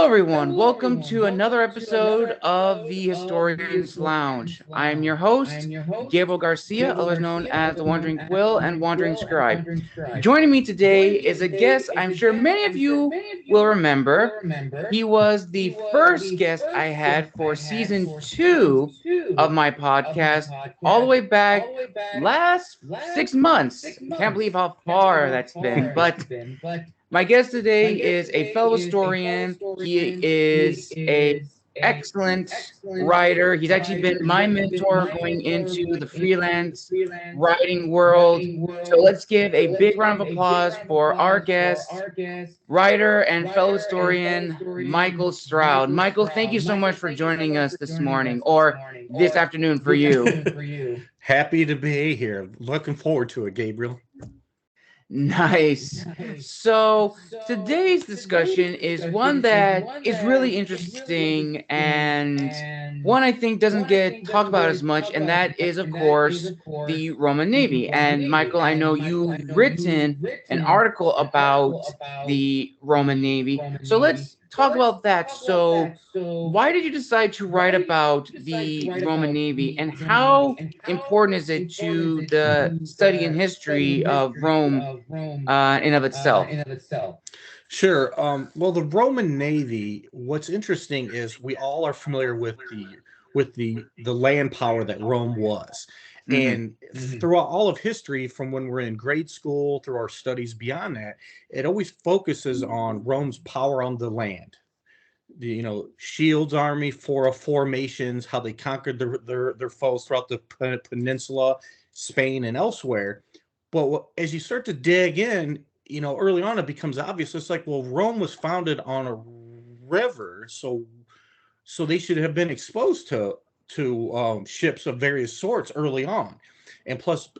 Hello, everyone. Welcome to another episode of the Historian's Lounge. I'm your host, Gabriel Garcia, otherwise known as the Wandering Quill and Wandering Scribe. Joining me today is a guest I'm sure many of you will remember. He was the first guest I had for season 2 of my podcast, all the way back last 6 months. Can't believe how far that's been, but my guest today is a fellow historian. He is a excellent writer. He's actually been my mentor going into the freelance writing world. So let's give a big round of applause for our guest, writer and fellow historian, Michael Stroud. Michael, thank you so much for joining us this morning, or this afternoon for you. Happy to be here. Looking forward to it, Gabriel. Nice. So today's discussion is one that is really interesting and one I think doesn't get talked about as much, and that is, of course, the Roman Navy. And Michael, I know you've written an article about the Roman Navy. So let's talk about that. So why did you decide to write about the Roman Navy, and how important is it to the study and history of Rome in of itself? Sure. Well, the Roman Navy. What's interesting is we all are familiar with the land power that Rome was, and throughout all of history, from when we're in grade school through our studies beyond that, it always focuses on Rome's power on the land. Shields army, formations, how they conquered their foes throughout the peninsula, Spain, and elsewhere. But as you start to dig in, early on it becomes obvious. It's like, well, Rome was founded on a river, so they should have been exposed to ships of various sorts early on, and plus,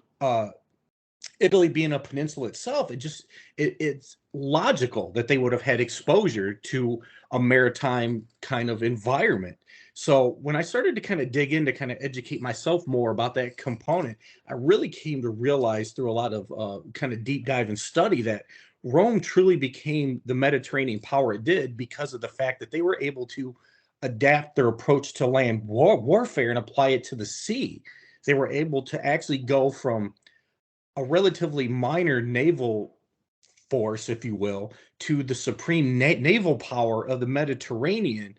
Italy being a peninsula itself, it's logical that they would have had exposure to a maritime kind of environment. So when I started to kind of dig in to kind of educate myself more about that component, I really came to realize through a lot of kind of deep dive and study that Rome truly became the Mediterranean power it did because of the fact that they were able to adapt their approach to land warfare and apply it to the sea. They were able to actually go from a relatively minor naval force, if you will, to the supreme naval power of the Mediterranean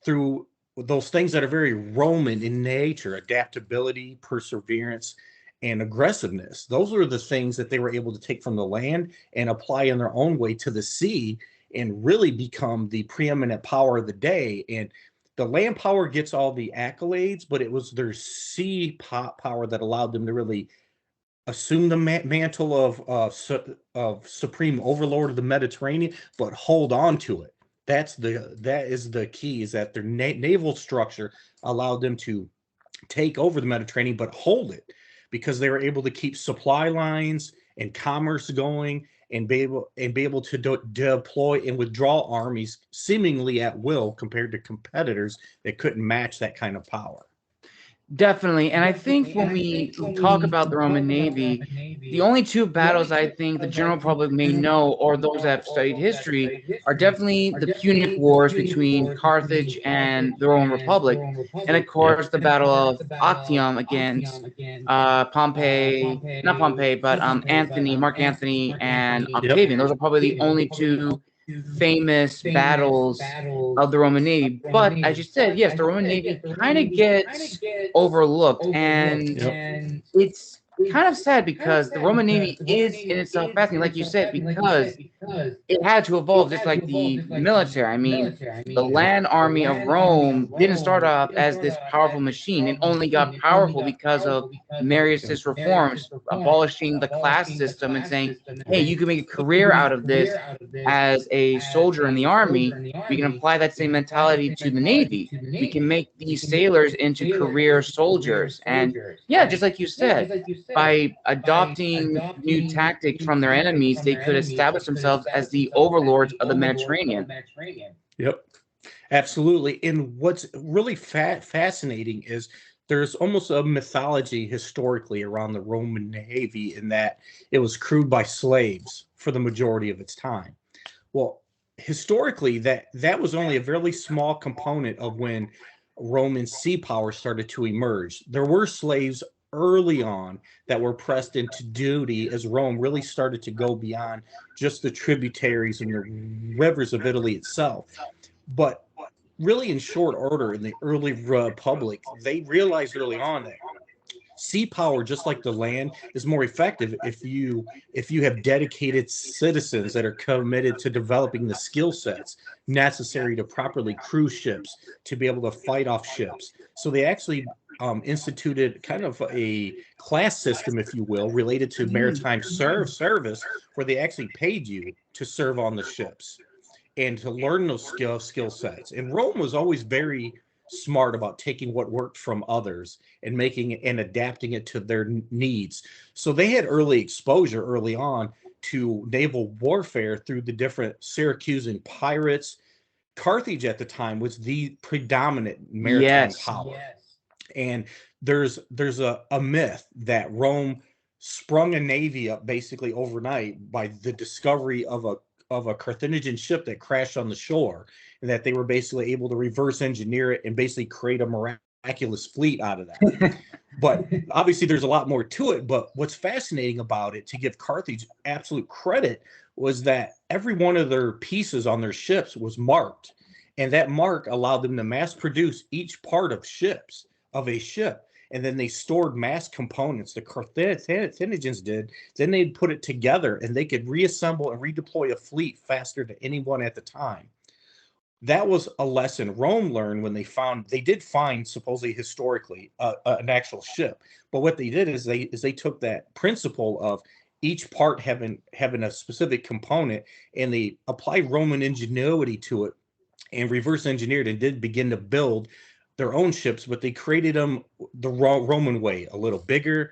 through those things that are very Roman in nature: adaptability, perseverance, and aggressiveness. Those are the things that they were able to take from the land and apply in their own way to the sea and really become the preeminent power of the day. And the land power gets all the accolades, but it was their sea power that allowed them to really assume the mantle of supreme overlord of the Mediterranean, but hold on to it. That is the key, is that their naval structure allowed them to take over the Mediterranean, but hold it, because they were able to keep supply lines and commerce going, and be able to deploy and withdraw armies seemingly at will compared to competitors that couldn't match that kind of power. Definitely. And I think when we talk about the Roman Navy, the only two battles I think the general public may know, or those that have studied history, are definitely the Punic Wars between Carthage and the Roman Republic, and of course the Battle of Actium against Pompey, not Pompey, but Mark Antony, and Octavian. Those are probably the only two famous battles of the Roman Navy. But as you said, yes, the Roman Navy kind of gets overlooked, and it's kind of sad because the Roman Navy is in itself fascinating, like you said, because it had to evolve just like the military. I mean, the land army of Rome didn't start off as this powerful machine. It only got powerful because of Marius's reforms, abolishing the class system and saying, hey, you can make a career out of this as a soldier in the army. We can apply that same mentality to the Navy. We can make these sailors into career soldiers. And yeah, just like you said, by adopting new tactics from their enemies, they could establish themselves as the overlords of the Mediterranean. Yep, absolutely. And what's really fascinating is there's almost a mythology historically around the Roman Navy, in that it was crewed by slaves for the majority of its time. Well, historically, that was only a very small component of when Roman sea power started to emerge. There were slaves early on that were pressed into duty as Rome really started to go beyond just the tributaries and the rivers of Italy itself. But really, in short order, in the early republic, they realized early on that sea power, just like the land, is more effective if you have dedicated citizens that are committed to developing the skill sets necessary to properly crew ships, to be able to fight off ships. So they actually instituted kind of a class system, if you will, related to maritime service, where they actually paid you to serve on the ships and to learn those skill sets. And Rome was always very smart about taking what worked from others and making it and adapting it to their needs. So they had early exposure early on to naval warfare through the different Syracusan pirates. Carthage at the time was the predominant maritime power. And there's a myth that Rome sprung a navy up basically overnight by the discovery of a Carthaginian ship that crashed on the shore, and that they were basically able to reverse engineer it and basically create a miraculous fleet out of that. But obviously, there's a lot more to it. But what's fascinating about it, to give Carthage absolute credit, was that every one of their pieces on their ships was marked, and that mark allowed them to mass produce each part of a ship. And then they stored mass components. The Carthaginians did. Then they'd put it together, and they could reassemble and redeploy a fleet faster than anyone at the time. That was a lesson Rome learned when they did find supposedly historically an actual ship. But what they did is they took that principle of each part having a specific component, and they applied Roman ingenuity to it and reverse engineered and did begin to build their own ships. But they created them the Roman way, a little bigger,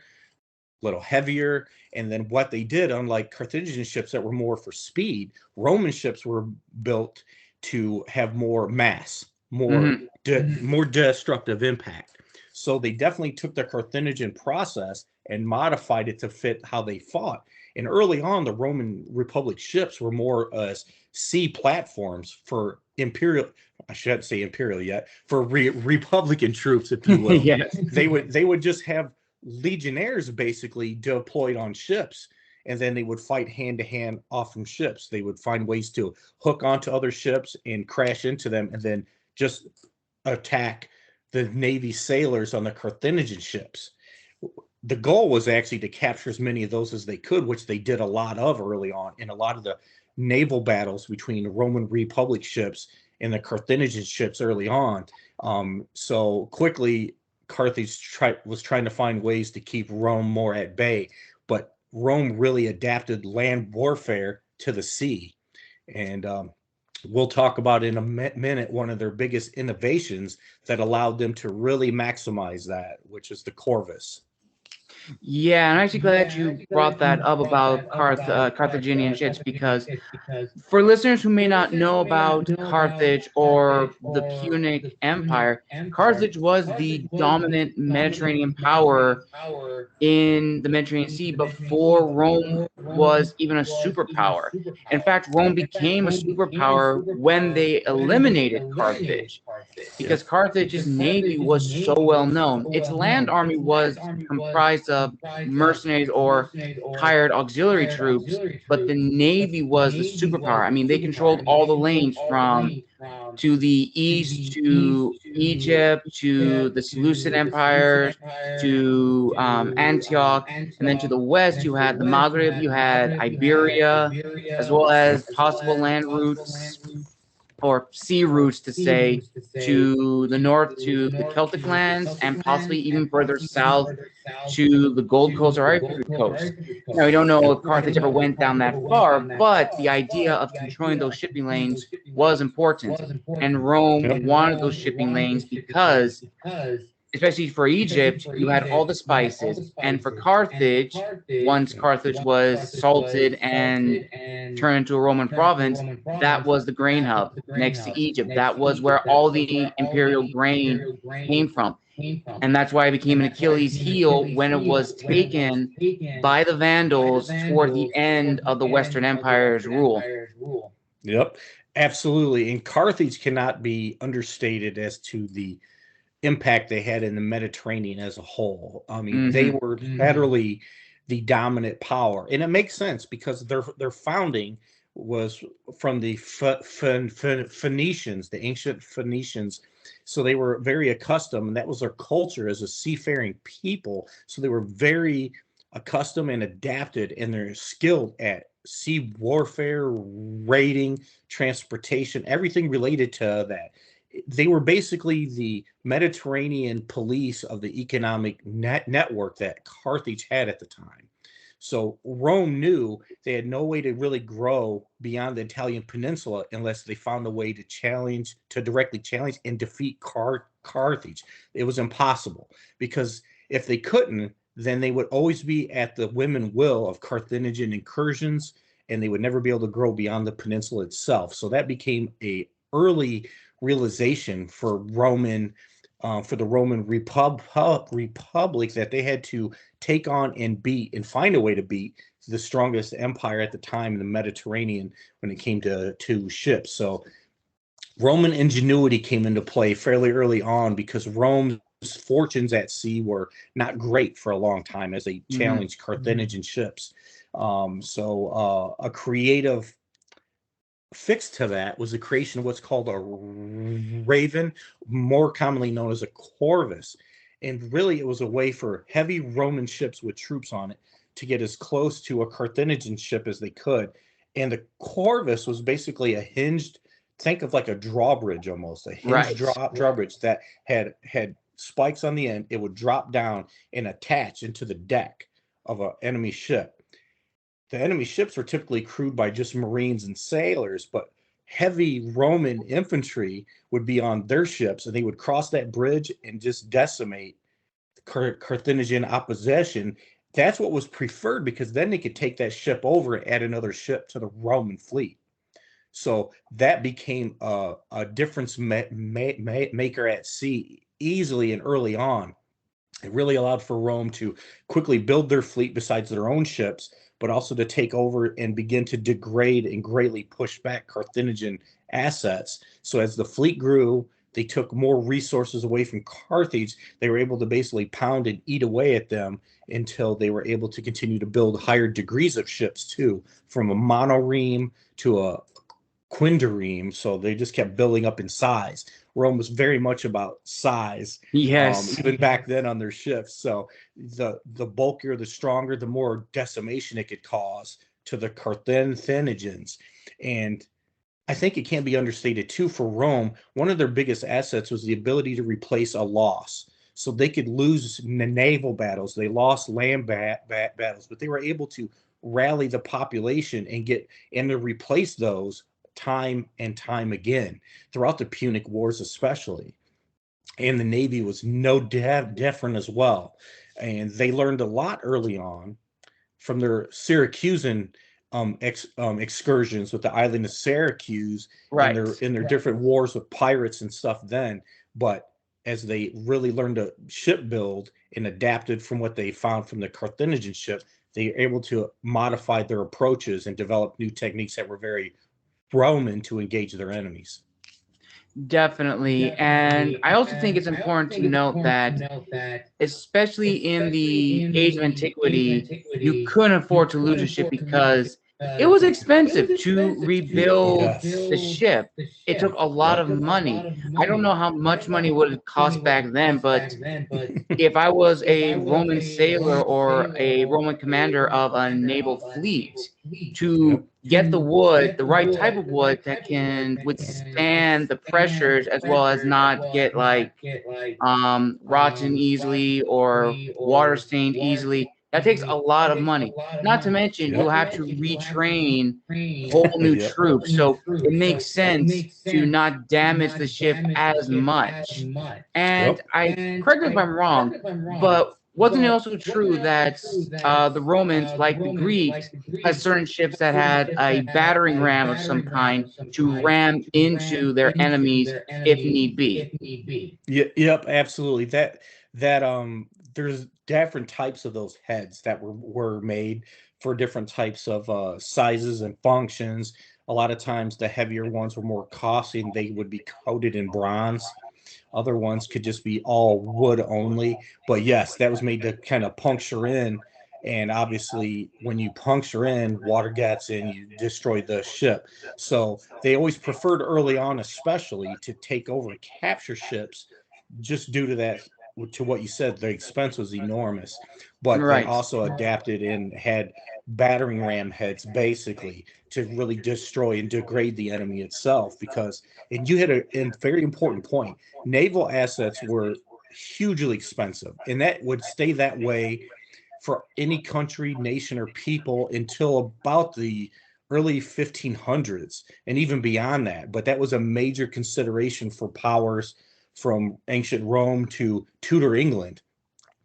a little heavier. And then what they did, unlike Carthaginian ships that were more for speed, Roman ships were built to have more mass, more destructive impact. So they definitely took the Carthaginian process and modified it to fit how they fought. And early on, the Roman Republic ships were more as sea platforms for imperial, I shouldn't say imperial yet, for Republican troops, if you will. Yes. They would just have legionnaires basically deployed on ships, and then they would fight hand to hand off from ships. They would find ways to hook onto other ships and crash into them, and then just attack the Navy sailors on the Carthaginian ships. The goal was actually to capture as many of those as they could, which they did a lot of early on in a lot of the naval battles between the Roman Republic ships and the Carthaginian ships early on. So quickly, Carthage was trying to find ways to keep Rome more at bay, but Rome really adapted land warfare to the sea. And we'll talk about in a minute one of their biggest innovations that allowed them to really maximize that, which is the corvus. Yeah, I'm actually glad you brought that up about Carthaginian ships, because for listeners who may not know about Carthage or the Punic Empire, Carthage was the dominant Mediterranean power in the Mediterranean Sea before Rome was even a superpower. In fact, Rome became a superpower when they eliminated Carthage, because Carthage's navy was so well known. Its land army was comprised of mercenaries or hired auxiliary troops, but the navy was the superpower. I mean, they controlled all the lanes from to the east to Egypt, to the Seleucid empires, to Antioch, and then to the west you had the Maghreb, you had Iberia, as well as possible land routes or sea routes to say to the north to the Celtic lands, and possibly even further south to the Gold Coast or Ivory Coast. Now, we don't know if Carthage ever went down that far, but the idea of controlling those shipping lanes was important. And Rome wanted those shipping lanes because, especially for Egypt, you had all the spices. And for Carthage, once Carthage was salted and turned into a Roman province, that was the grain hub next to Egypt. That was where all the imperial grain came from. And that's why it became an Achilles heel when it was taken by the Vandals toward the end of the Western Empire's rule. Yep, absolutely. And Carthage cannot be understated as to the impact they had in the Mediterranean as a whole. I mean, they Hmm. were literally the dominant power, and it makes sense because their founding was from the Phoenicians, the ancient Phoenicians. So they were very accustomed, and that was their culture as a seafaring people. So they were very accustomed and adapted, and they're skilled at sea warfare, raiding, transportation, everything related to that. They were basically the Mediterranean police of the economic network that Carthage had at the time. So Rome knew they had no way to really grow beyond the Italian peninsula unless they found a way to directly challenge and defeat Carthage. It was impossible because if they couldn't, then they would always be at the whim and will of Carthaginian incursions, and they would never be able to grow beyond the peninsula itself. So that became a early realization for the Roman Republic that they had to take on and beat and find a way to beat the strongest empire at the time in the Mediterranean when it came to ships. So Roman ingenuity came into play fairly early on because Rome's fortunes at sea were not great for a long time as they Hmm. challenged Carthaginian ships. A creative fixed to that was the creation of what's called a raven, more commonly known as a corvus. And really, it was a way for heavy Roman ships with troops on it to get as close to a Carthaginian ship as they could. And the corvus was basically a hinged, think of like a drawbridge almost, a hinged Right. drawbridge that had spikes on the end. It would drop down and attach into the deck of an enemy ship. The enemy ships were typically crewed by just Marines and sailors, but heavy Roman infantry would be on their ships and they would cross that bridge and just decimate Carthaginian opposition. That's what was preferred because then they could take that ship over and add another ship to the Roman fleet. So that became a difference maker at sea easily and early on. It really allowed for Rome to quickly build their fleet besides their own ships, but also to take over and begin to degrade and greatly push back Carthaginian assets. So as the fleet grew, they took more resources away from Carthage. They were able to basically pound and eat away at them until they were able to continue to build higher degrees of ships too, from a monoreme to a quindireme. So they just kept building up in size. Rome was very much about size, Yes. even back then on their ships. So the bulkier, the stronger, the more decimation it could cause to the Carthaginians. And I think it can't be understated too for Rome. One of their biggest assets was the ability to replace a loss. So they could lose naval battles, they lost land battles, but they were able to rally the population and to replace those time and time again throughout the Punic Wars, especially. And the Navy was no different as well. And they learned a lot early on from their Syracusan excursions with the island of Syracuse Right. in their different wars with pirates and stuff then. But as they really learned to ship build and adapted from what they found from the Carthaginian ship, they were able to modify their approaches and develop new techniques that were very Roman to engage their enemies. Definitely. And I also think it's important to note that, especially in the age of antiquity, you couldn't afford to lose a ship because it was expensive to rebuild the Yes. ship. It took a lot of money. I don't know how much money would it cost back then, but if I was a Roman sailor or a Roman commander of a naval fleet, to Yep. get the wood, the right type of wood that can withstand the pressures as well as not get like rotten easily or water stained easily. That takes a lot of money. Not to mention, you have to retrain whole new troops. So it makes sense to not damage the ship as much. And I correct me if I'm wrong, but wasn't it also true that the Romans, like the Greeks, had certain ships that had a battering ram of some kind to ram into their enemies if need be? Yeah, yep, absolutely. That there's different types of those heads that were made for different types of sizes and functions. A lot of times the heavier ones were more costly and they would be coated in bronze. Other ones could just be all wood only. But yes, that was made to kind of puncture in. And obviously, when you puncture in, water gets in, you destroy the ship. So they always preferred early on, especially, to take over and capture ships just due to that, to what you said, the expense was enormous. But they Right. also adapted and had battering ram heads basically to really destroy and degrade the enemy itself. Because, and you hit a very important point, naval assets were hugely expensive, and that would stay that way for any country, nation, or people until about the early 1500s and even beyond that. But that was a major consideration for powers from ancient Rome to Tudor England,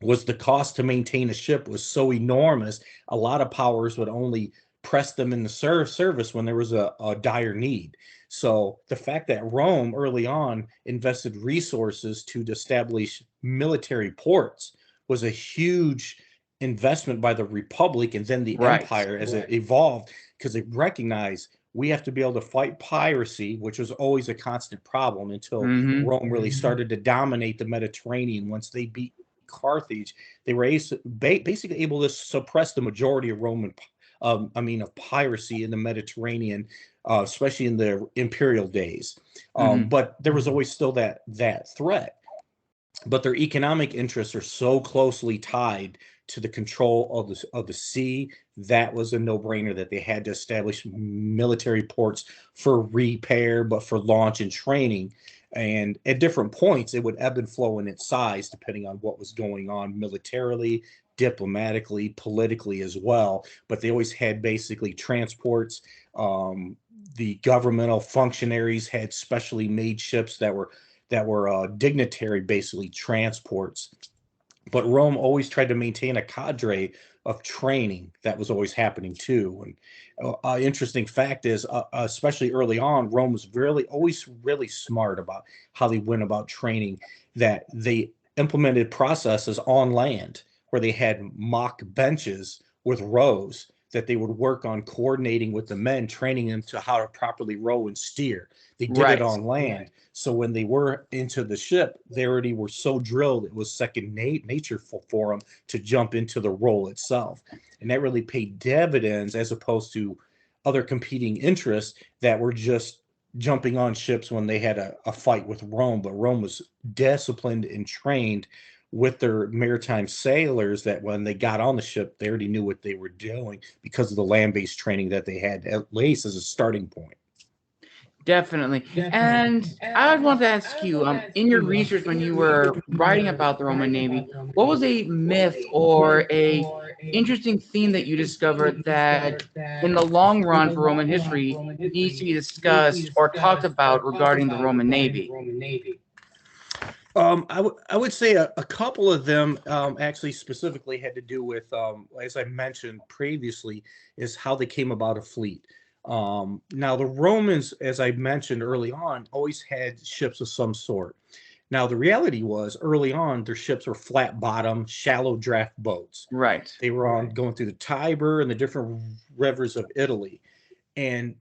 was the cost to maintain a ship was so enormous. A lot of powers would only press them in the service when there was a dire need. So the fact that Rome early on invested resources to establish military ports was a huge investment by the Republic and then the Right. empire as it evolved, because they recognized we have to be able to fight piracy, which was always a constant problem until Mm-hmm. Rome really started to dominate the Mediterranean. Once they beat Carthage, they were basically able to suppress the majority of of piracy in the Mediterranean, especially in the imperial days. Mm-hmm. But there was always still that threat. But their economic interests are so closely tied to the control of the sea. That was a no-brainer that they had to establish military ports for repair, but for launch and training. And at different points, it would ebb and flow in its size depending on what was going on militarily, diplomatically, politically as well. But they always had basically transports. The governmental functionaries had specially made ships that were dignitary, basically transports. But Rome always tried to maintain a cadre of training that was always happening too. And interesting fact is, especially early on, Rome was always really smart about how they went about training. That they implemented processes on land where they had mock benches with rows that they would work on coordinating with the men, training them to how to properly row and steer. They did it Right. on land. So when they were into the ship, they already were so drilled, it was second nature for them to jump into the role itself. And that really paid dividends as opposed to other competing interests that were just jumping on ships when they had a fight with Rome. But Rome was disciplined and trained with their maritime sailors that when they got on the ship, they already knew what they were doing because of the land-based training that they had, at least as a starting point. Definitely. And I want to ask you, in your research when you were writing about the Roman Navy, what was a myth or a interesting theme that you discovered that in the long run for Roman history needs to be discussed or talked about regarding the Roman Navy? I would say a couple of them actually specifically had to do with, as I mentioned previously, is how they came about a fleet. Now, the Romans, as I mentioned early on, always had ships of some sort. Now, the reality was early on, their ships were flat bottom, shallow draft boats. Right. They were on going through the Tiber and the different rivers of Italy. And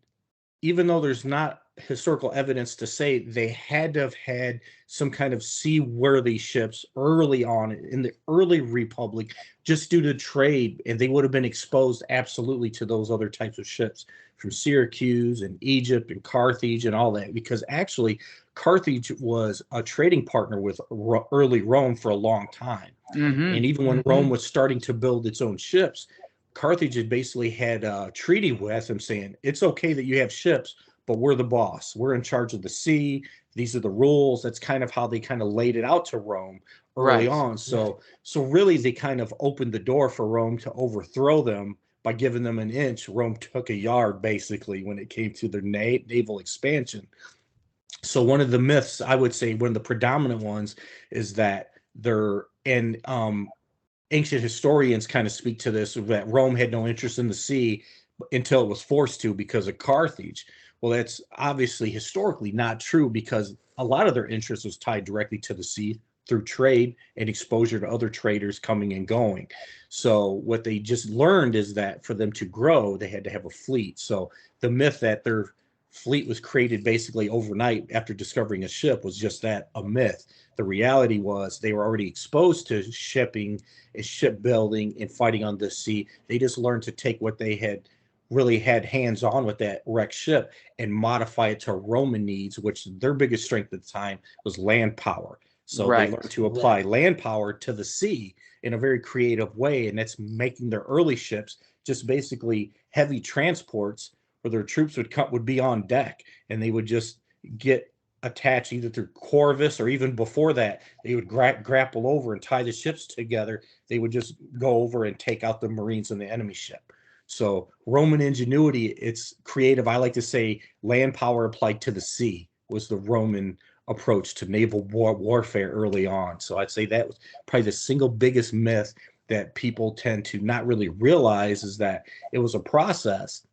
even though there's not historical evidence to say they had to have had some kind of seaworthy ships early on in the early republic just due to trade, and they would have been exposed absolutely to those other types of ships from Syracuse and Egypt and Carthage and all that, because actually Carthage was a trading partner with early Rome for a long time. Mm-hmm. And even when Rome was starting to build its own ships, Carthage had basically had a treaty with them saying, it's okay that you have ships, but we're the boss. We're in charge of the sea. These are the rules. That's kind of how they kind of laid it out to Rome early Right. on. So really they kind of opened the door for Rome to overthrow them by giving them an inch. Rome took a yard basically when it came to their naval expansion. So one of the myths, I would say one of the predominant ones, is that they're and ancient historians kind of speak to this, that Rome had no interest in the sea until it was forced to because of Carthage. Well, that's obviously historically not true, because a lot of their interest was tied directly to the sea. through trade and exposure to other traders coming and going. So what they just learned is that for them to grow, they had to have a fleet. So the myth that their fleet was created basically overnight after discovering a ship was just that, a myth. The reality was they were already exposed to shipping and shipbuilding and fighting on the sea. They just learned to take what they had really had hands on with that wrecked ship and modify it to Roman needs, which their biggest strength at the time was land power. So they learned to apply land power to the sea in a very creative way, and that's making their early ships just basically heavy transports where their troops would be on deck, and they would just get attached either through Corvus, or even before that, they would grapple over and tie the ships together. They would just go over and take out the Marines and the enemy ship. So Roman ingenuity, it's creative. I like to say land power applied to the sea was the Roman approach to naval warfare early on. So I'd say that was probably the single biggest myth that people tend to not really realize, is that it was a process,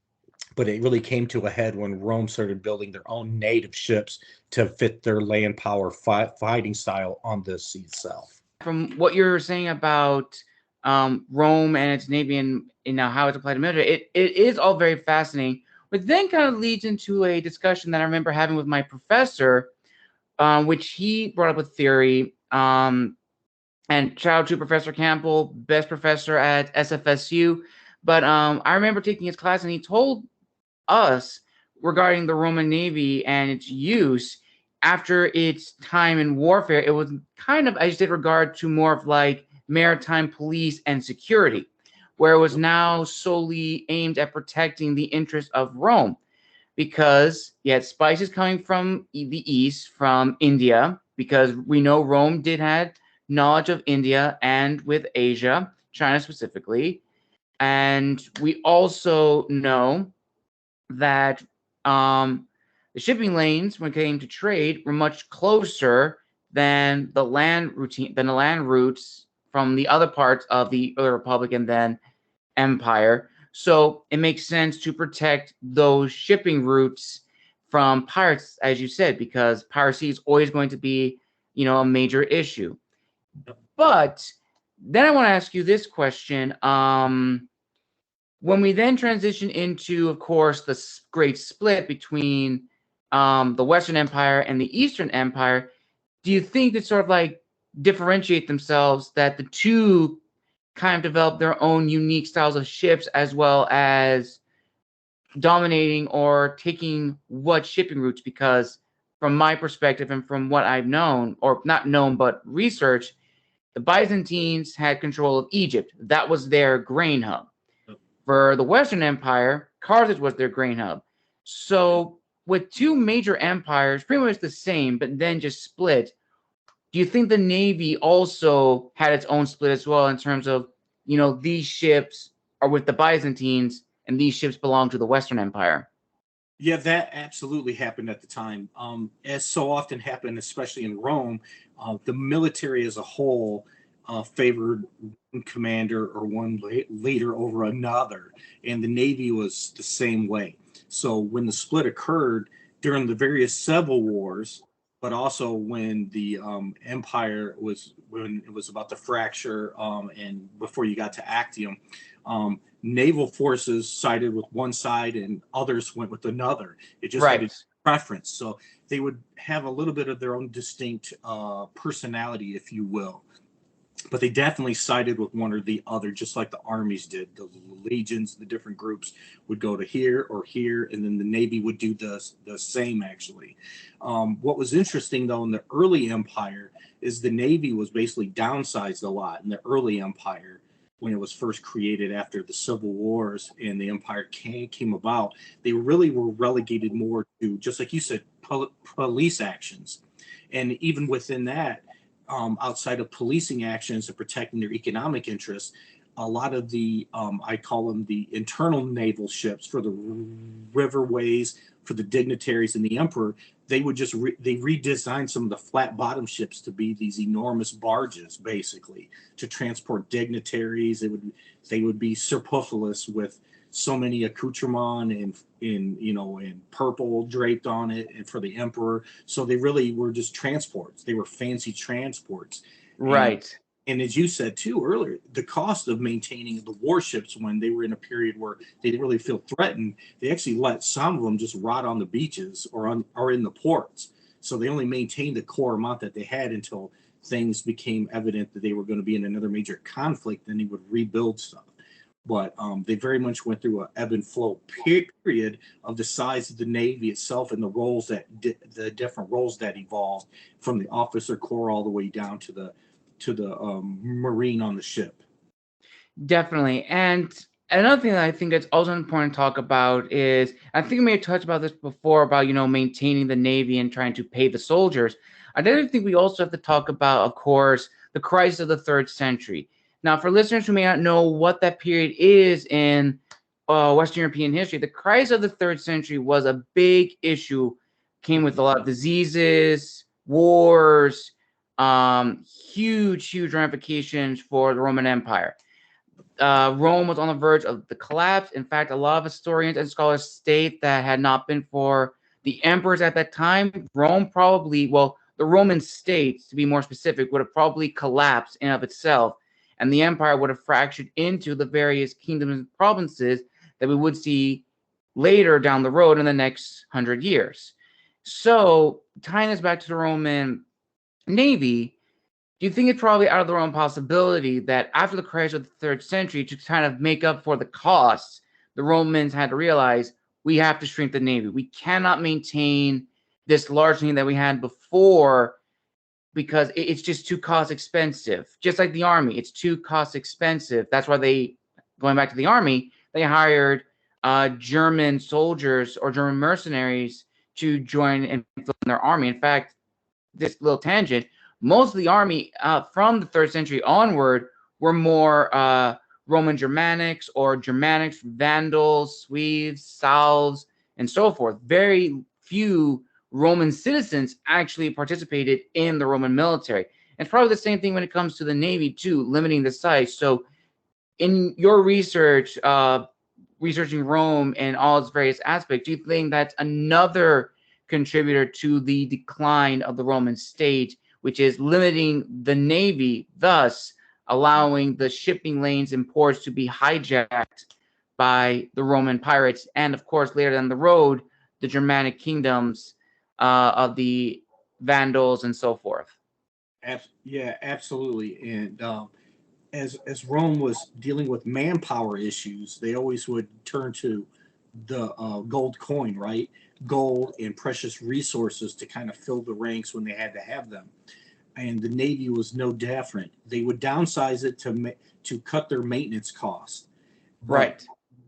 but it really came to a head when Rome started building their own native ships to fit their land power fighting style on the sea itself. From what you're saying about Rome and its navy and how it's applied to military, it is all very fascinating, which then kind of leads into a discussion that I remember having with my professor, which he brought up a theory. And shout out to Professor Campbell, best professor at SFSU. But I remember taking his class, and he told us regarding the Roman Navy and its use after its time in warfare, it was kind of, as you did, regard to more of like maritime police and security, where it was now solely aimed at protecting the interests of Rome, because you had spices coming from the east, from India, because we know Rome did have knowledge of India and with Asia, China specifically. And we also know that the shipping lanes, when it came to trade, were much closer than the land routes from the other parts of the early Republic and then Empire. So it makes sense to protect those shipping routes from pirates, as you said, because piracy is always going to be, a major issue. But then I want to ask you this question. When we then transition into, of course, the great split between the Western Empire and the Eastern Empire, do you think that sort of like differentiate themselves, that the two kind of develop their own unique styles of ships, as well as dominating or taking what shipping routes? Because from my perspective and from what I've known, or not known, but researched, the Byzantines had control of Egypt. That was their grain hub. For the Western Empire, Carthage was their grain hub. So with two major empires, pretty much the same, but then just split, do you think the Navy also had its own split as well, in terms of, these ships are with the Byzantines and these ships belong to the Western Empire? Yeah, that absolutely happened at the time. As so often happened, especially in Rome, the military as a whole favored one commander or one leader over another, and the Navy was the same way. So when the split occurred during the various civil wars, but also when the empire was, when it was about to fracture, and before you got to Actium, naval forces sided with one side and others went with another. It just had a preference. So they would have a little bit of their own distinct personality, if you will. But they definitely sided with one or the other, just like the armies did. The legions, the different groups would go to here or here, and then the Navy would do the same, actually. What was interesting, though, in the early empire is the Navy was basically downsized a lot in the early empire when it was first created after the civil wars and the empire came about. They really were relegated more to, just like you said, police actions. And even within that, outside of policing actions and protecting their economic interests, a lot of the I call them the internal naval ships for the riverways, for the dignitaries and the emperor. They would just they redesigned some of the flat bottom ships to be these enormous barges, basically to transport dignitaries. They would be superfluous with so many accoutrement and in purple draped on it, and for the emperor. So they really were just transports. They were fancy transports. Right. And as you said too earlier, the cost of maintaining the warships when they were in a period where they didn't really feel threatened, they actually let some of them just rot on the beaches or in the ports. So they only maintained the core amount that they had until things became evident that they were going to be in another major conflict. Then they would rebuild stuff. But they very much went through an ebb and flow period of the size of the Navy itself and the roles the different roles that evolved from the officer corps all the way down to the Marine on the ship. Definitely. And another thing that I think it's also important to talk about is, I think we may have touched about this before about, maintaining the Navy and trying to pay the soldiers. I definitely think we also have to talk about, of course, the crisis of the 3rd century. Now, for listeners who may not know what that period is in Western European history, the crisis of the 3rd century was a big issue, came with a lot of diseases, wars, huge ramifications for the Roman Empire. Rome was on the verge of the collapse. In fact, a lot of historians and scholars state that had not been for the emperors at that time, Rome probably, the Roman state, to be more specific, would have probably collapsed in of itself, and the empire would have fractured into the various kingdoms and provinces that we would see later down the road in the next 100 years. So, tying this back to the Roman Navy, do you think it's probably out of the realm possibility that after the crisis of the 3rd century, to kind of make up for the costs, the Romans had to realize we have to shrink the Navy. We cannot maintain this large Navy that we had before because it's just too cost expensive. Just like the Army, it's too cost expensive. That's why going back to the Army, they hired German soldiers or German mercenaries to join and fill in their army. In fact, this little tangent, most of the army from the 3rd century onward were more Roman Germanics or Germanics, Vandals, Swedes, Salves, and so forth. Very few Roman citizens actually participated in the Roman military. And it's probably the same thing when it comes to the Navy too, limiting the size. So in your research, researching Rome and all its various aspects, do you think that's another contributor to the decline of the Roman state, which is limiting the Navy, thus allowing the shipping lanes and ports to be hijacked by the Roman pirates, and of course later down the road, the Germanic kingdoms of the Vandals and so forth? Yeah, absolutely. And as Rome was dealing with manpower issues, they always would turn to the gold coin, right? Gold and precious resources to kind of fill the ranks when they had to have them. And the Navy was no different. They would downsize it to cut their maintenance costs. Right.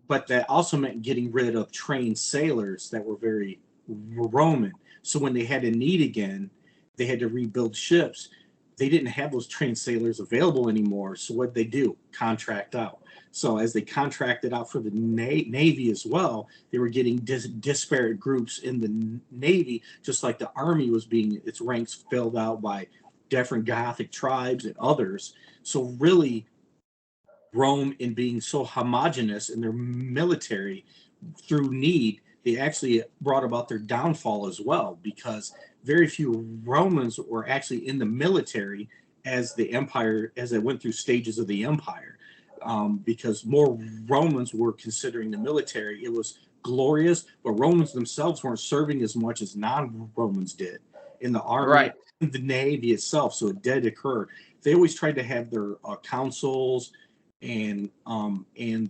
But that also meant getting rid of trained sailors that were very Roman. So when they had a need again, they had to rebuild ships. They didn't have those trained sailors available anymore. So what they do? Contract out. So as they contracted out for the Navy as well, they were getting disparate groups in the Navy, just like the Army was being its ranks filled out by different Gothic tribes and others. So really, Rome, in being so homogenous in their military through need, they actually brought about their downfall as well, because very few Romans were actually in the military as the empire, as they went through stages of the empire. Because more Romans were considering the military. It was glorious, but Romans themselves weren't serving as much as non-Romans did in the army, Right. in the navy itself. So it did occur. They always tried to have their councils and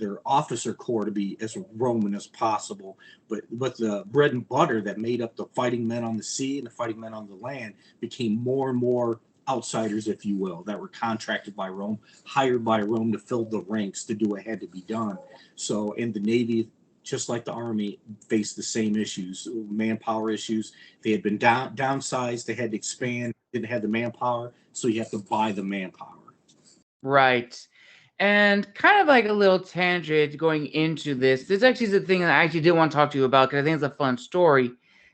their officer corps to be as Roman as possible. But the bread and butter that made up the fighting men on the sea and the fighting men on the land became more and more outsiders, if you will, that were contracted by Rome, hired by Rome to fill the ranks to do what had to be done. So in the Navy, just like the Army, faced the same issues, manpower issues. They had been downsized, they had to expand, didn't have the manpower, so you have to buy the manpower. Right. And kind of like a little tangent going into this. This actually is the thing that I actually did want to talk to you about because I think it's a fun story.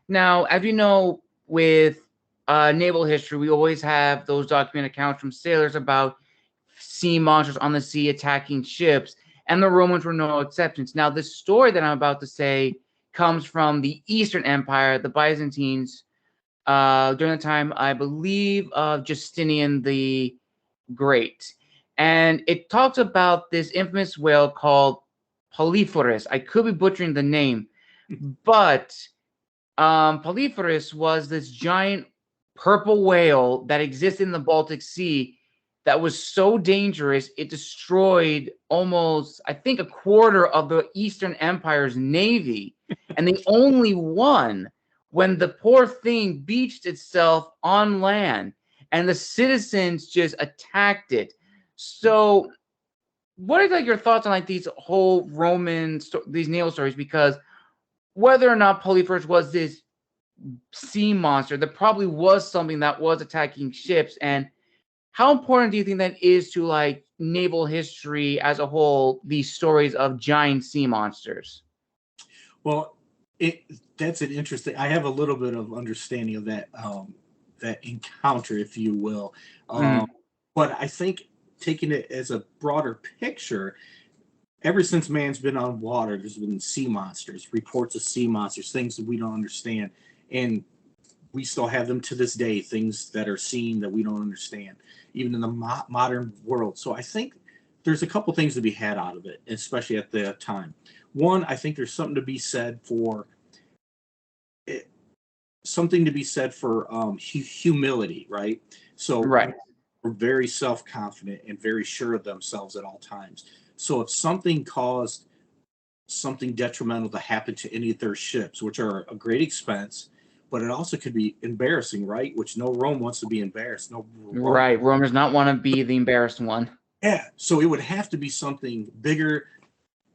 Now, as you know, with naval history, we always have those documented accounts from sailors about sea monsters on the sea attacking ships, and the Romans were no exceptions. Now, this story that I'm about to say comes from the Eastern Empire, the Byzantines, during the time, I believe, of Justinian the Great. And it talks about this infamous whale called Polyphorus. I could be butchering the name, but Polyphorus was this giant purple whale that existed in the Baltic Sea that was so dangerous it destroyed almost, I think, a quarter of the Eastern Empire's navy. And they only won when the poor thing beached itself on land and the citizens just attacked it. So what are like your thoughts on like these whole these naval stories? Because whether or not Polyphorus was this sea monster, there probably was something that was attacking ships. And how important do you think that is to like naval history as a whole, these stories of giant sea monsters? Well, that's an interesting. I have a little bit of understanding of that encounter, if you will. But I think taking it as a broader picture, ever since man's been on water, there's been sea monsters, reports of sea monsters, things that we don't understand, and we still have them to this day. Things that are seen that we don't understand, even in the modern world. So I think there's a couple things to be had out of it, especially at the time. One, I think there's something to be said for humility, right? So Right. we're very self-confident and very sure of themselves at all times. So if something caused something detrimental to happen to any of their ships, which are a great expense, but it also could be embarrassing, right? Which no Rome wants to be embarrassed. No Rome. Right. Rome does not want to be the embarrassed one. Yeah. So it would have to be something bigger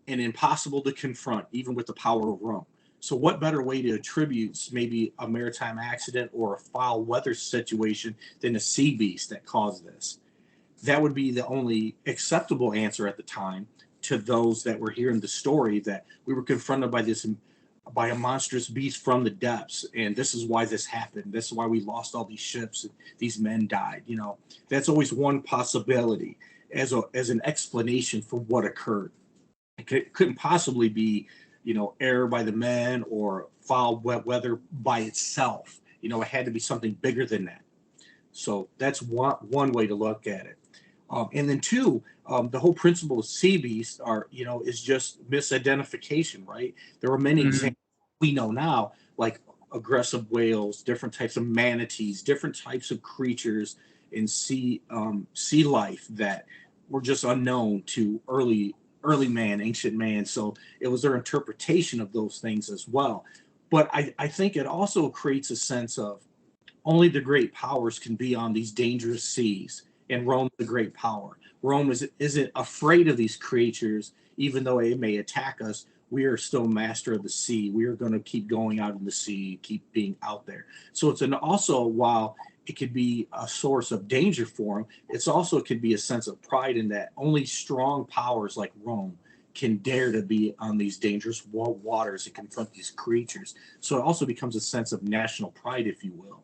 and impossible to confront, even with the power of Rome. So what better way to attribute maybe a maritime accident or a foul weather situation than a sea beast that caused this? That would be the only acceptable answer at the time to those that were hearing the story, that we were confronted by a monstrous beast from the depths, and this is why this happened. This is why we lost all these ships and these men died. That's always one possibility as an explanation for what occurred. It couldn't possibly be, error by the men or foul wet weather by itself. It had to be something bigger than that. So that's one way to look at it. And then two, the whole principle of sea beasts is just misidentification, right? There are many examples we know now, like aggressive whales, different types of manatees, different types of creatures in sea life that were just unknown to early man, ancient man. So it was their interpretation of those things as well. But I think it also creates a sense of only the great powers can be on these dangerous seas, and Rome's the great power. Rome isn't afraid of these creatures, even though it may attack us. We are still master of the sea. We are going to keep going out in the sea, keep being out there. So also, while it could be a source of danger for them, it could be a sense of pride in that only strong powers like Rome can dare to be on these dangerous waters and confront these creatures. So it also becomes a sense of national pride, if you will.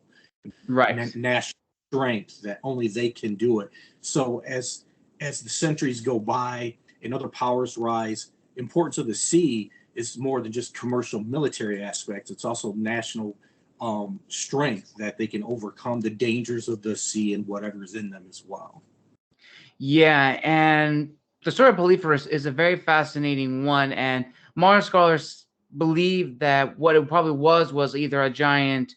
Right. National strength that only they can do it. So as the centuries go by and other powers rise, importance of the sea is more than just commercial military aspects. It's also national strength that they can overcome the dangers of the sea and whatever's in them as well. Yeah, and the story of Polyphorus is a very fascinating one, and modern scholars believe that what it probably was either a giant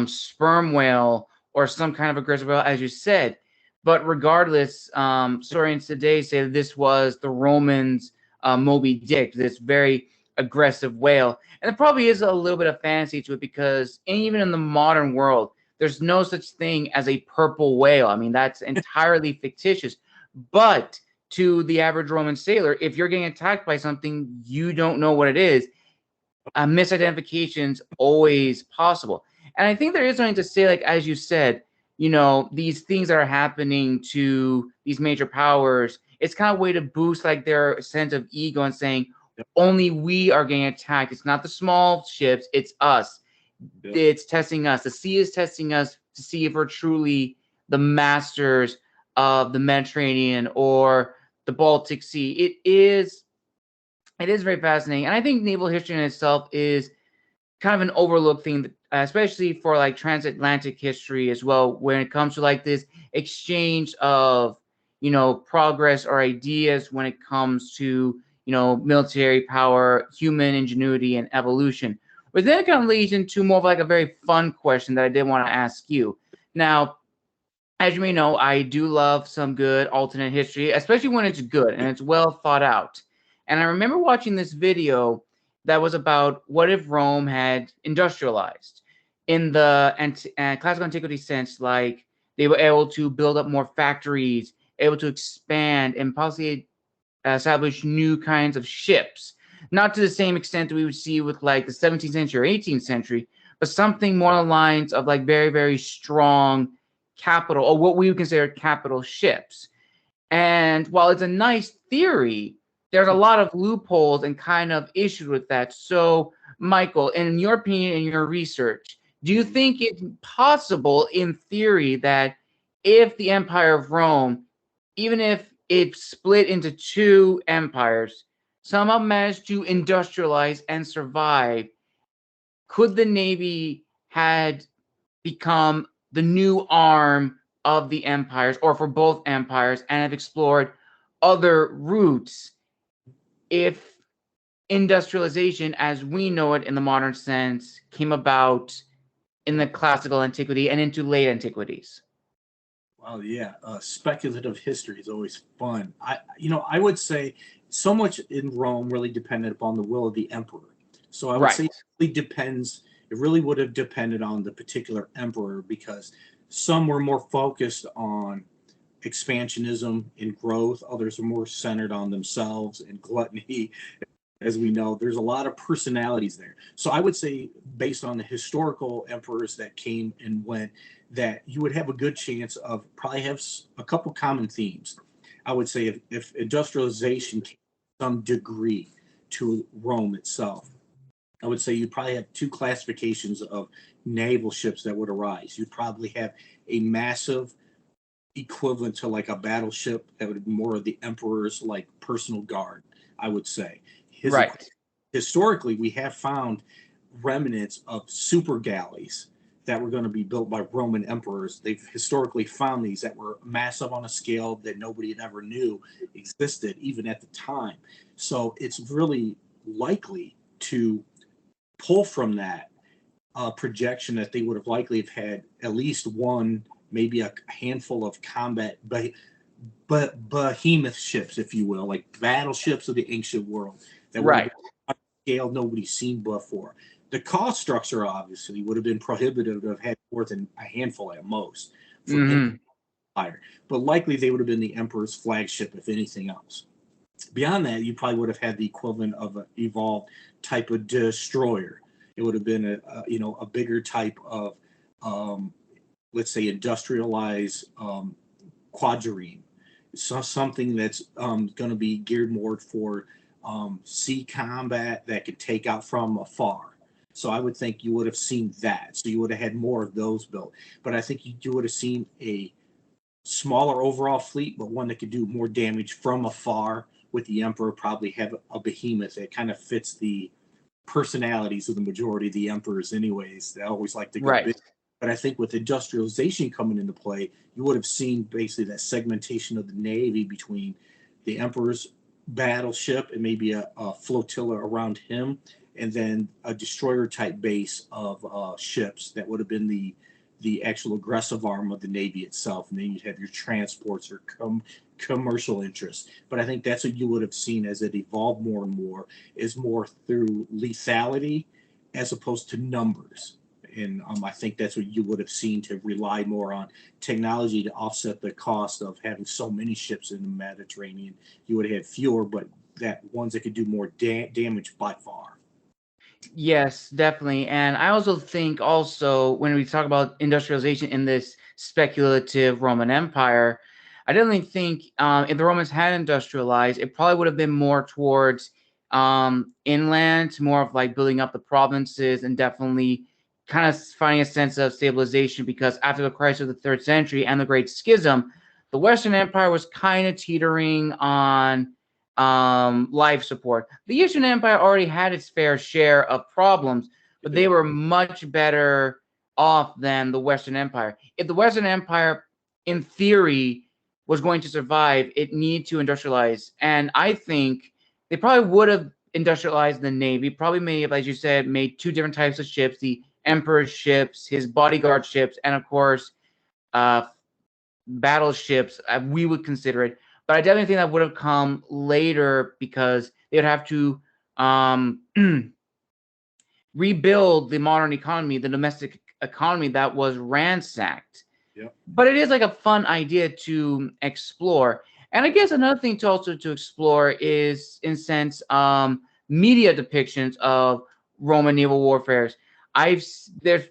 sperm whale or some kind of aggressive whale, as you said. But regardless, historians today say that this was the Romans' Moby Dick, this very aggressive whale. And there probably is a little bit of fantasy to it because even in the modern world, there's no such thing as a purple whale. I mean, that's entirely fictitious. But to the average Roman sailor, if you're getting attacked by something you don't know what it is, misidentification's always possible. And I think there is something to say, like, as you said, these things that are happening to these major powers, it's kind of a way to boost like their sense of ego and saying only we are getting attacked. It's not the small ships, it's us. It's testing us. The sea is testing us to see if we're truly the masters of the Mediterranean or the Baltic Sea. It is very fascinating. And I think naval history in itself is kind of an overlooked thing, especially for like transatlantic history as well, when it comes to like this exchange of, you know, progress or ideas when it comes to, you know, military power, human ingenuity, and evolution. But then it kind of leads into more of like a very fun question that I did want to ask you. Now, as you may know, I do love some good alternate history, especially when it's good and it's well thought out. And I remember watching this video that was about what if Rome had industrialized in the classical antiquity sense, like they were able to build up more factories, able to expand and possibly establish new kinds of ships, not to the same extent that we would see with like the 17th century or 18th century, but something more along the lines of like very, very strong capital, or what we would consider capital ships. And while it's a nice theory, there's a lot of loopholes and kind of issues with that. So, Michael, in your opinion, in your research, do you think it's possible in theory that if the Empire of Rome, even if it split into two empires, somehow managed to industrialize and survive, could the Navy had become the new arm of the empires, or for both empires, and have explored other routes if industrialization as we know it in the modern sense came about in the classical antiquity and into late antiquities? Well, yeah, speculative history is always fun. I would say so much in Rome really depended upon the will of the emperor. So I would say it really depends. It really would have depended on the particular emperor, because some were more focused on expansionism and growth. Others are more centered on themselves and gluttony. As we know, there's a lot of personalities there. So I would say, based on the historical emperors that came and went, that you would have a good chance of probably have a couple common themes. I would say if industrialization came to some degree to Rome itself, I would say you'd probably have two classifications of naval ships that would arise. You'd probably have a massive equivalent to like a battleship that would be more of the emperor's like personal guard, I would say. Historically, we have found remnants of super galleys that were going to be built by Roman emperors. They've historically found these that were massive on a scale that nobody had ever knew existed, even at the time. So it's really likely to pull from that projection that they would have likely have had at least one, maybe a handful of combat, but behemoth ships, if you will, like battleships of the ancient world that were on a scale nobody's seen before. The cost structure obviously would have been prohibitive to have had more than a handful at most for empire, but likely they would have been the emperor's flagship, if anything else. Beyond that, you probably would have had the equivalent of an evolved type of destroyer. It would have been a bigger type of let's say industrialized quadrireme, so something that's going to be geared more for sea combat that could take out from afar. So I would think you would have seen that. So you would have had more of those built. But I think you would have seen a smaller overall fleet, but one that could do more damage from afar, with the emperor probably have a behemoth that kind of fits the personalities of the majority of the emperors anyways. They always like to go big. But I think with industrialization coming into play, you would have seen basically that segmentation of the Navy between the emperor's battleship and maybe a flotilla around him, and then a destroyer type base of ships that would have been the actual aggressive arm of the Navy itself. And then you'd have your transports or commercial interests. But I think that's what you would have seen as it evolved more and more, is more through lethality as opposed to numbers. And I think that's what you would have seen, to rely more on technology to offset the cost of having so many ships in the Mediterranean. You would have had fewer, but that ones that could do more damage by far. Yes, definitely. And I also think when we talk about industrialization in this speculative Roman Empire, I definitely think if the Romans had industrialized, it probably would have been more towards inland, more of like building up the provinces and definitely kind of finding a sense of stabilization, because after the crisis of the third century and the Great Schism, the Western Empire was kind of teetering on life support. The Eastern Empire already had its fair share of problems, but they were much better off than the Western Empire. If the Western Empire, in theory, was going to survive, it needed to industrialize. And I think they probably would have industrialized the Navy, probably may have, as you said, made two different types of ships, the Emperor's ships, his bodyguard ships, and of course, battleships, we would consider it. But I definitely think that would have come later because they would have to rebuild the modern economy, the domestic economy that was ransacked. Yep. But it is like a fun idea to explore. And I guess another thing to also to explore is, in sense, media depictions of Roman naval warfares.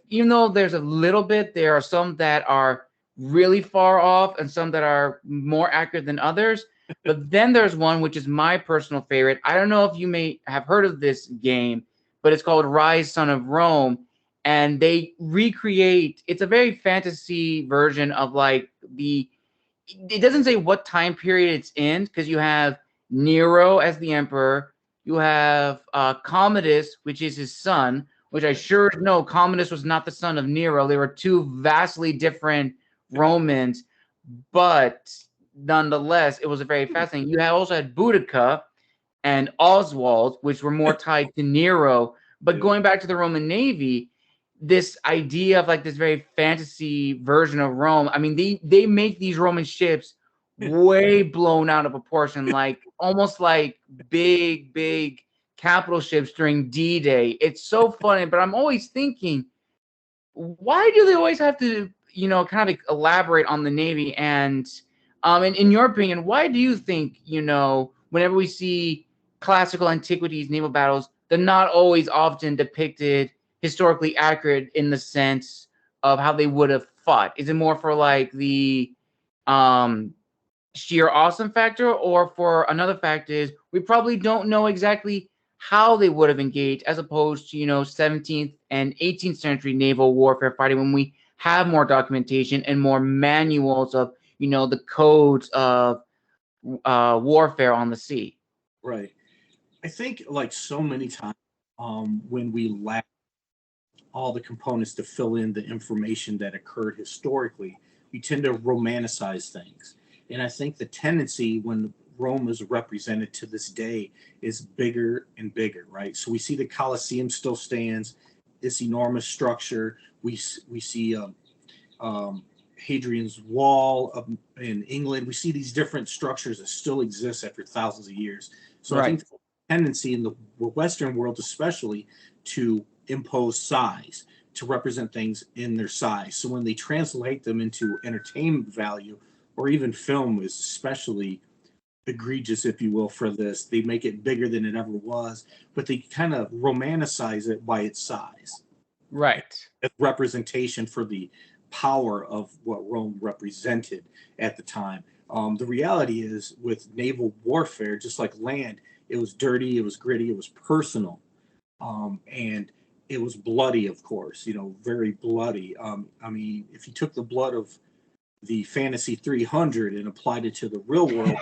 Even though there's a little bit, there are some that are really far off and some that are more accurate than others. But then there's one which is my personal favorite. I don't know if you may have heard of this game, but it's called Rise, Son of Rome. And they recreate, it's a very fantasy version of like it doesn't say what time period it's in, because you have Nero as the emperor, you have Commodus, which is his son, which I sure know Commodus was not the son of Nero. They were two vastly different Romans, but nonetheless, it was a very fascinating. You also had Boudica and Oswald, which were more tied to Nero. But going back to the Roman Navy, this idea of like this very fantasy version of Rome. I mean, they make these Roman ships way blown out of proportion, like almost like big capital ships during D-Day. It's so funny, but I'm always thinking, why do they always have to, kind of elaborate on the Navy? And in your opinion, why do you think, whenever we see classical antiquities naval battles, they're not always often depicted historically accurate in the sense of how they would have fought? Is it more for like the sheer awesome factor, or for another fact is we probably don't know exactly how they would have engaged, as opposed to 17th and 18th century naval warfare fighting, when we have more documentation and more manuals of the codes of warfare on the sea? Right. I think like so many times when we lack all the components to fill in the information that occurred historically, we tend to romanticize things. And I think the tendency when Rome is represented to this day is bigger and bigger, right? So we see the Colosseum still stands, this enormous structure. We see Hadrian's Wall in England. We see these different structures that still exist after thousands of years. So Right. I think the tendency in the Western world, especially, to impose size, to represent things in their size. So when they translate them into entertainment value, or even film is especially egregious, if you will, for this, they make it bigger than it ever was, but they kind of romanticize it by its size. Right. It's representation for the power of what Rome represented at the time. The reality is, with naval warfare, just like land, it was dirty, it was gritty, it was personal, and it was bloody, of course, very bloody. I mean, if you took the blood of the Fantasy 300 and applied it to the real world,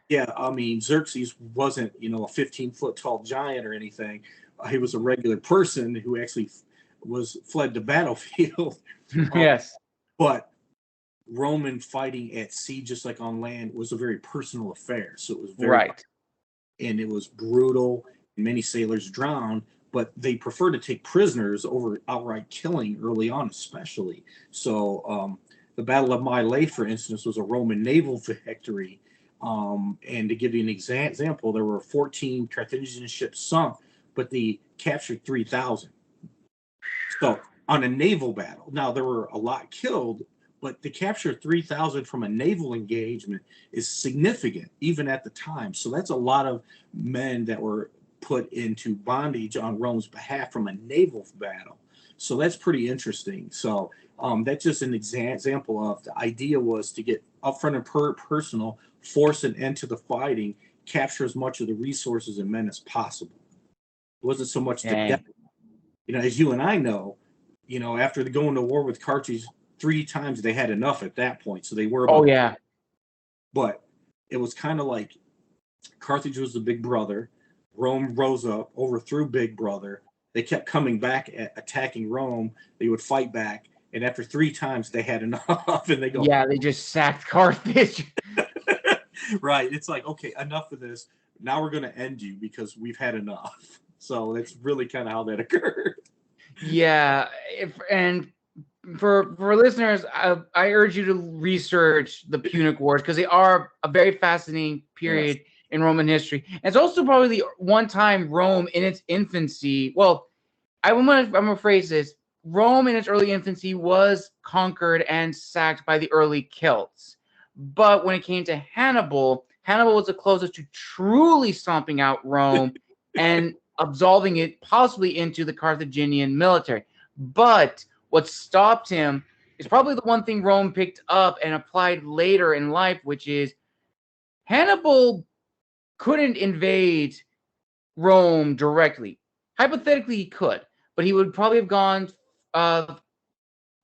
yeah, I mean, Xerxes wasn't, a 15-foot tall giant or anything. He was a regular person who actually fled the battlefield. Yes. But Roman fighting at sea, just like on land, was a very personal affair. So it was very Right. and it was brutal. Many sailors drowned, but they preferred to take prisoners over outright killing early on, especially. So the Battle of Mylae, for instance, was a Roman naval victory. And to give you an example, there were 14 Carthaginian ships sunk, but they captured 3,000. So on a naval battle, now there were a lot killed, but to capture 3,000 from a naval engagement is significant, even at the time. So that's a lot of men that were put into bondage on Rome's behalf from a naval battle. So that's pretty interesting. So that's just an example of the idea was to get upfront and personal, force an end to the fighting, capture as much of the resources and men as possible. It wasn't so much the death. As you and I know, after going to war with Carthage 3 times, they had enough at that point. So they were about. Oh yeah. But it was kind of like Carthage was the big brother. Rome rose up, overthrew Big Brother. They kept coming back, attacking Rome. They would fight back, and after 3 times, they had enough, and they go. Yeah, they just sacked Carthage. Right. It's like, okay, enough of this. Now we're going to end you because we've had enough. So that's really kind of how that occurred. Yeah, and for listeners, I urge you to research the Punic Wars because they are a very fascinating period in Roman history. And it's also probably the one time Rome in its infancy. Well, I'm gonna phrase this: Rome in its early infancy was conquered and sacked by the early Celts. But when it came to Hannibal, Hannibal was the closest to truly stomping out Rome and absolving it possibly into the Carthaginian military. But what stopped him is probably the one thing Rome picked up and applied later in life, which is Hannibal couldn't invade Rome directly. Hypothetically, he could, but he would probably have gone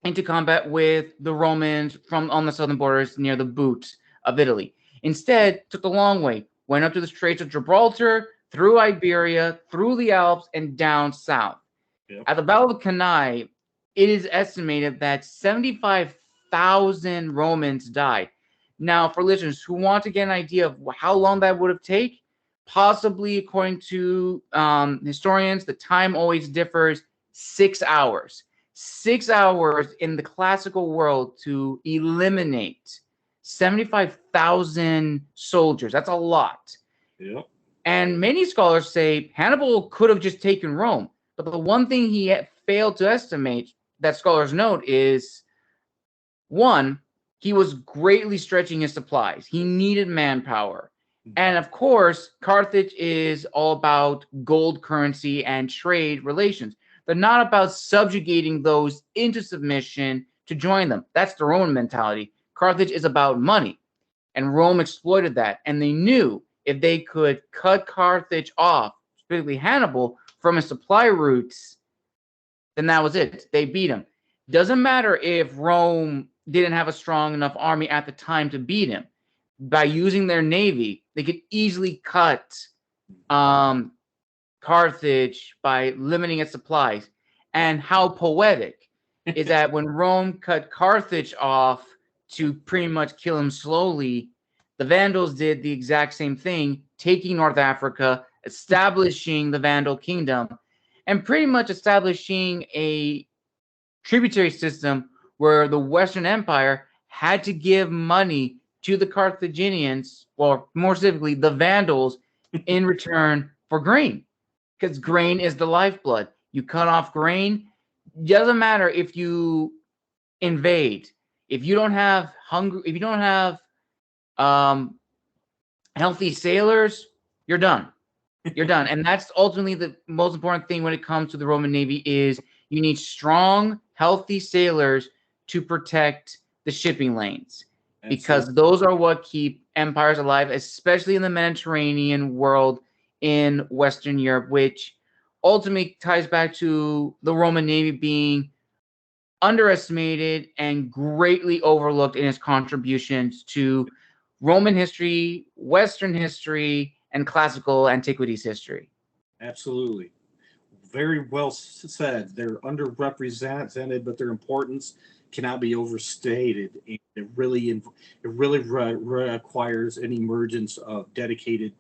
into combat with the Romans from on the southern borders near the Boot of Italy. Instead, took the long way, went up to the Straits of Gibraltar, through Iberia, through the Alps, and down south. Yep. At the Battle of Cannae, it is estimated that 75,000 Romans died. Now, for listeners who want to get an idea of how long that would have taken, possibly, according to historians, the time always differs, 6 hours. 6 hours in the classical world to eliminate 75,000 soldiers. That's a lot. Yep. And many scholars say Hannibal could have just taken Rome. But the one thing he failed to estimate that scholars note is, one, he was greatly stretching his supplies. He needed manpower. And of course, Carthage is all about gold currency and trade relations. They're not about subjugating those into submission to join them. That's the Roman mentality. Carthage is about money. And Rome exploited that. And they knew if they could cut Carthage off, specifically Hannibal, from his supply routes, then that was it. They beat him. Doesn't matter if Rome didn't have a strong enough army at the time to beat him. By using their navy, they could easily cut Carthage by limiting its supplies. And how poetic is that when Rome cut Carthage off to pretty much kill him slowly, the Vandals did the exact same thing, taking North Africa, establishing the Vandal kingdom, and pretty much establishing a tributary system where the Western Empire had to give money to the Carthaginians, or more specifically, the Vandals, in return for grain. Because grain is the lifeblood. You cut off grain, doesn't matter if you invade. If you don't have healthy sailors, you're done. You're done. And that's ultimately the most important thing when it comes to the Roman Navy is you need strong, healthy sailors to protect the shipping lanes. Absolutely. Because those are what keep empires alive, especially in the Mediterranean world in Western Europe, which ultimately ties back to the Roman Navy being underestimated and greatly overlooked in its contributions to Roman history, Western history, and classical antiquities history. Absolutely. Very well said. They're underrepresented, but their importance cannot be overstated. And it really requires an emergence of dedicated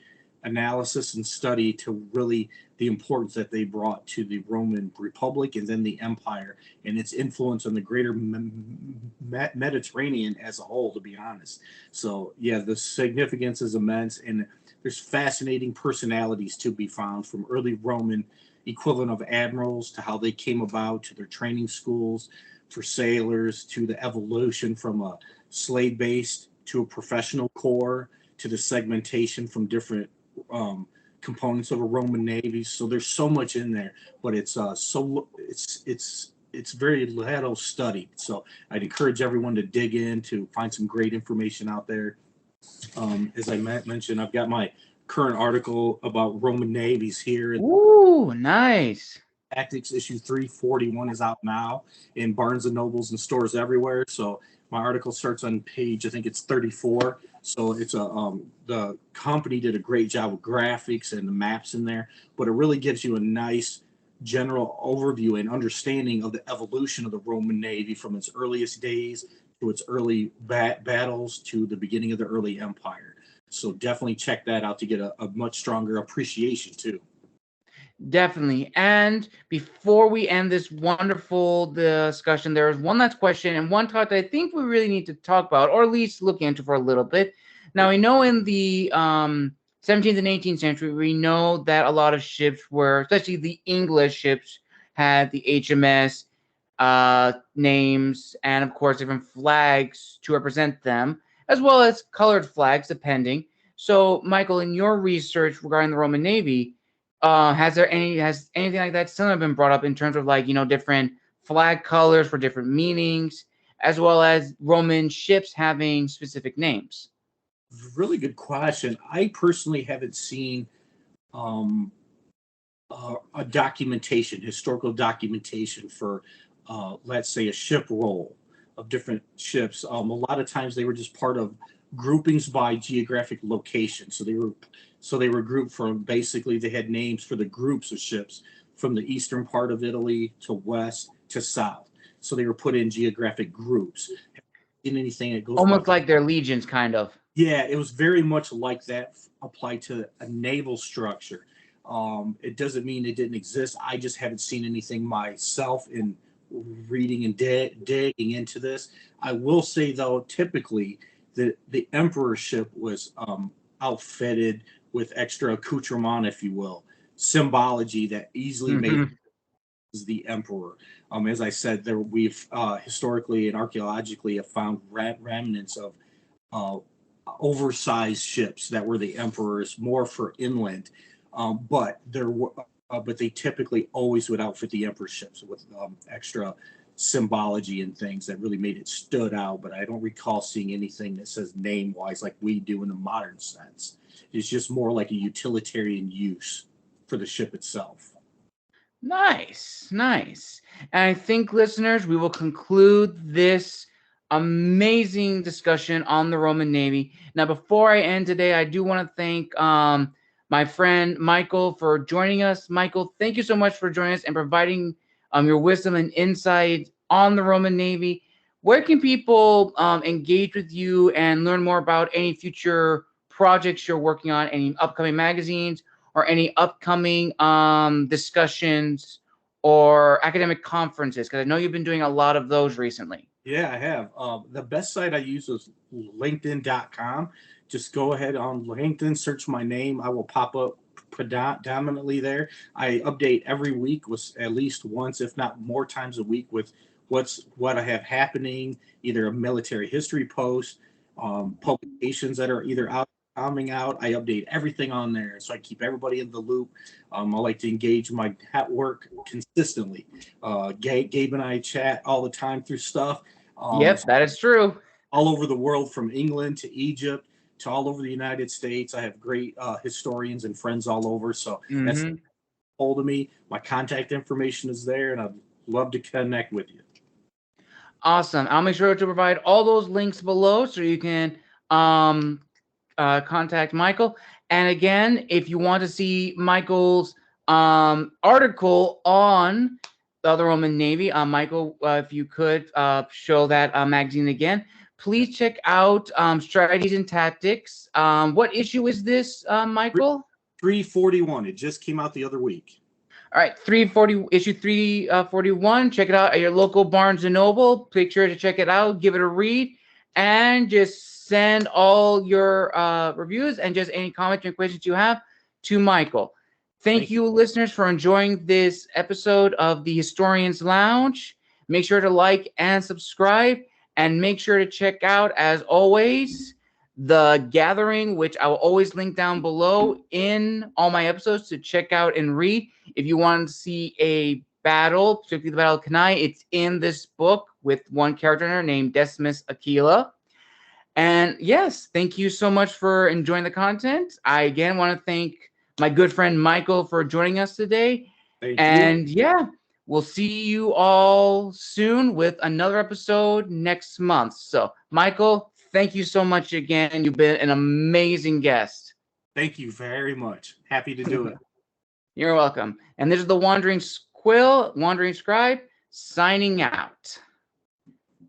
analysis and study to really the importance that they brought to the Roman Republic and then the empire and its influence on the greater Mediterranean as a whole, to be honest. So yeah, the significance is immense, and there's fascinating personalities to be found, from early Roman equivalent of admirals to how they came about, to their training schools for sailors, to the evolution from a slave-based to a professional corps, to the segmentation from different components of a Roman Navy. So there's so much in there, but it's it's very little studied. So I'd encourage everyone to dig in to find some great information out there. As I mentioned, I've got my current article about Roman navies here. Ooh, nice. Tactics issue 341 is out now in Barnes and Nobles and stores everywhere. So my article starts on page, I think it's 34. So it's the company did a great job with graphics and the maps in there, but it really gives you a nice general overview and understanding of the evolution of the Roman Navy from its earliest days to its early battles to the beginning of the early empire. So definitely check that out to get a much stronger appreciation too. Definitely. And before we end this wonderful discussion, there is one last question and one thought that I think we really need to talk about, or at least look into for a little bit. Now, we know in the 17th and 18th century, we know that a lot of ships were, especially the English ships, had the HMS names and, of course, different flags to represent them, as well as colored flags, depending. So, Michael, in your research regarding the Roman Navy, has anything like that still been brought up in terms of, like, different flag colors for different meanings, as well as Roman ships having specific names? Really good question. I personally haven't seen a documentation, historical documentation for, let's say, a ship roll of different ships. A lot of times they were just part of groupings by geographic location. So they were grouped from, basically they had names for the groups of ships from the eastern part of Italy to west to south. So they were put in geographic groups. In anything that goes almost like their legions, kind of. Yeah, it was very much like that applied to a naval structure. It doesn't mean it didn't exist. I just haven't seen anything myself in reading and digging into this. I will say, though, typically the emperor ship was outfitted with extra accoutrement, if you will, symbology that easily made the emperor. As I said, we've historically and archaeologically have found remnants of oversized ships that were the emperors, more for inland, but they typically always would outfit the emperor ships with extra symbology and things that really made it stood out. But I don't recall seeing anything that says name wise like we do in the modern sense. It's just more like a utilitarian use for the ship itself. Nice, nice. And I think, listeners, we will conclude this amazing discussion on the Roman Navy. Now, before I end today, I do want to thank my friend Michael for joining us. Michael, thank you so much for joining us and providing your wisdom and insight on the Roman Navy. Where can people engage with you and learn more about any future projects you're working on, any upcoming magazines, or any upcoming discussions or academic conferences? Because I know you've been doing a lot of those recently. Yeah, I have. The best site I use is LinkedIn.com. Just go ahead on LinkedIn, search my name. I will pop up predominantly there. I update every week, with at least once, if not more times a week, with what I have happening, either a military history post, publications that are either coming out. I update everything on there, so I keep everybody in the loop. I like to engage my network consistently. Gabe and I chat all the time through stuff. Yep, that is true. All over the world, from England to Egypt to all over the United States. I have great historians and friends all over. So that's hold of me. My contact information is there, and I'd love to connect with you. Awesome. I'll make sure to provide all those links below so you can contact Michael. And again, if you want to see Michael's article on the Roman Navy, Michael, if you could show that magazine again, please check out Strategies and Tactics. What issue is this, Michael? 341. It just came out the other week. All right, issue 341. Check it out at your local Barnes and Noble. Make sure to check it out, give it a read, and just send all your reviews and just any comments and questions you have to Michael. Thank you, listeners, for enjoying this episode of the Historians Lounge. Make sure to like and subscribe, and make sure to check out, as always, The Gathering, which I will always link down below in all my episodes to check out and read if you want to see a battle, particularly the Battle of Cannae, it's in this book with one character in her named Decimus Aquila. And yes, thank you so much for enjoying the content. I again want to thank my good friend Michael for joining us today. Thank you. Yeah, we'll see you all soon with another episode next month. So, Michael, thank you so much again. You've been an amazing guest. Thank you very much. Happy to do it. You're welcome. And this is the Wandering Scribe signing out.